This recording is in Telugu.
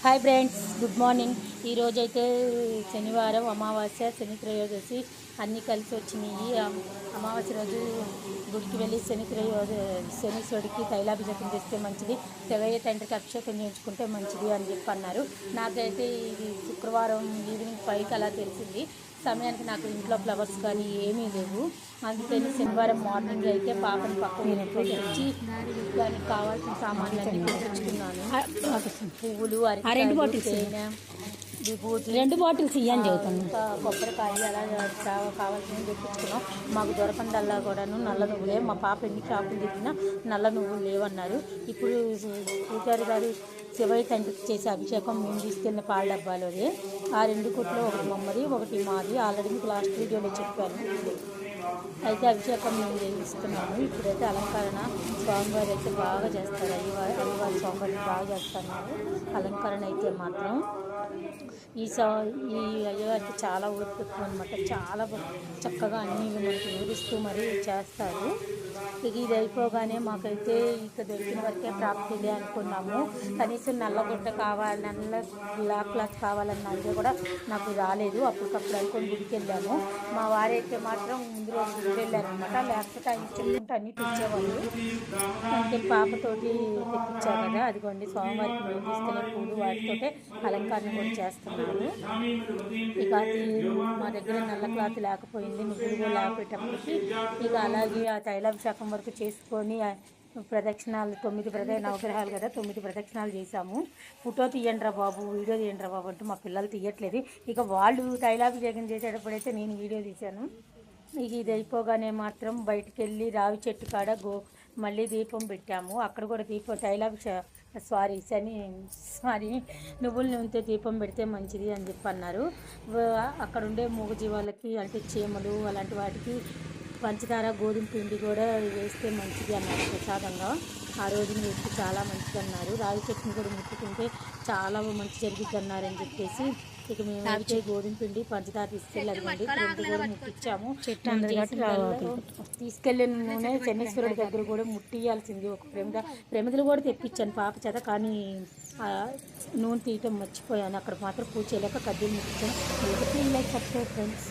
Hi friends, good morning. ఈరోజైతే శనివారం, అమావాస్య, శని త్రయోదశి అన్నీ కలిసి వచ్చినాయి. అమావాస్య రోజు గుడికి వెళ్ళి శనీశ్వరుడికి తైలాభిషేకం చేస్తే మంచిది, శివయ్య తండ్రికి అభిషేకం చేయించుకుంటే మంచిది అని చెప్పి అన్నారు. నాకైతే ఇది శుక్రవారం ఈవినింగ్ 5కి అలా తెలిసింది. సమయానికి నాకు ఇంట్లో ఫ్లవర్స్ కానీ ఏమీ లేవు. అందుకని శనివారం మార్నింగ్ అయితే పాపని పక్కన తెచ్చి దానికి కావాల్సిన సామాన్లన్నీ తెచ్చుకున్నాను. పువ్వులు, అరటి, తేనె, విభూతి, 2 బాటిల్స్ ఇవ్వని చెబుతాను, కొబ్బరికాయ అలా కావాల్సినవి తెప్పించుకున్నాం. మాకు దొరకందల్లా కూడాను నల్ల నువ్వులే. మా పాప ఎన్ని షాపులు తిరిగినా నల్ల నువ్వులు లేవన్నారు. ఇప్పుడు పూజారి గారు శివయ్య తండ్రికి చేసే అభిషేకం మేము తీసుకెళ్ళిన పాల డబ్బాలోనే. ఆ 2 కొట్లు, ఒకటి మమ్మది, ఒకటి మాది. ఆల్రెడీ మీకు లాస్ట్ వీడియోలో చెప్పాను. అయితే అభిషేకం మేము చేయిస్తున్నాము. ఇప్పుడైతే అలంకరణ స్వామివారి అయితే బాగా చేస్తారు. అయ్యవారి స్వామివారిని బాగా చేస్తున్నారు. అలంకరణ అయితే మాత్రం ఈ అయ్యగారికి చాలా ఓపిక అనమాట. చాలా చక్కగా అన్నీ మనకి వివరిస్తూ మరీ చేస్తారు. ఇక ఇది అయిపోగానే మాకైతే ఇక దొరికిన వరకే ప్రాప్తిలే అనుకున్నాము. కనీసం నల్లగుడ్డ కావాలి, నల్ల బ్లాక్ క్లాత్ కావాలన్న ఐడియా కూడా నాకు రాలేదు. అప్పటికప్పుడు అనుకొని గుడికి వెళ్ళాము. మా వారైతే మాత్రం ముందు రోజు గుడికి వెళ్ళారనమాట. లేకపోతే ఆయన చెప్పుకుంటే అన్నీ తెచ్చేవాళ్ళు. అంటే పాపతోటి తెప్పించారు కదా, అదిగోండి స్వామివారికి మేము తీసుకెళ్ళే పూలు, వాటితోటే అలంకరణ కూడా చేస్తున్నారు. ఇక అది మా దగ్గర నల్ల క్లాత్ లేకపోయింది, నువ్వులు కూడా లేకపోయేటప్పటికి ఇక అలాగే ఆ తైలాభిషేకం వరకు చేసుకొని ప్రదక్షిణాలు 9 నవగ్రహాలు కదా, 9 ప్రదక్షిణాలు చేశాము. ఫోటో తీయండిరా బాబు, వీడియో తీయండిరా బాబు అంటూ మా పిల్లలు తీయట్లేదు. ఇక వాళ్ళు తైలాభిషేకం చేసేటప్పుడైతే నేను వీడియో తీశాను. ఇక ఇది అయిపోగానే మాత్రం బయటికి వెళ్ళి రావి చెట్టు కాడ మళ్ళీ దీపం పెట్టాము. అక్కడ కూడా నువ్వుల నూనెతో దీపం పెడితే మంచిది అని చెప్పి అన్నారు. అక్కడ ఉండే మూగజీవాలకి అంటే చీమలు అలాంటి వాటికి పంచదార, గోధుమ పిండి కూడా వేస్తే మంచిది అన్నారు ప్రసాదంగా. ఆ రోజున వేస్తే చాలా మంచిది అన్నారు. రావి చెట్టుని కూడా ముట్టుకుంటే చాలా మంచి జరిగిద్ది అన్నారని చెప్పేసి ఇక మేము అయితే గోధుమ పిండి, పంచదార తీసుకెళ్ళి అదిగోండి 2 కూడా ముట్టించాము. తీసుకెళ్ళిన నూనె శనీశ్వరుడి దగ్గర కూడా ముట్టియాల్సింది. ఒక ప్రమిదలు కూడా తెప్పించాను పాప చేత, కానీ నూనె తీయటం మర్చిపోయాను. అక్కడ మాత్రం పూజ చేయలేక కడ్డీలు ముట్టించాను. ఫ్రెండ్స్.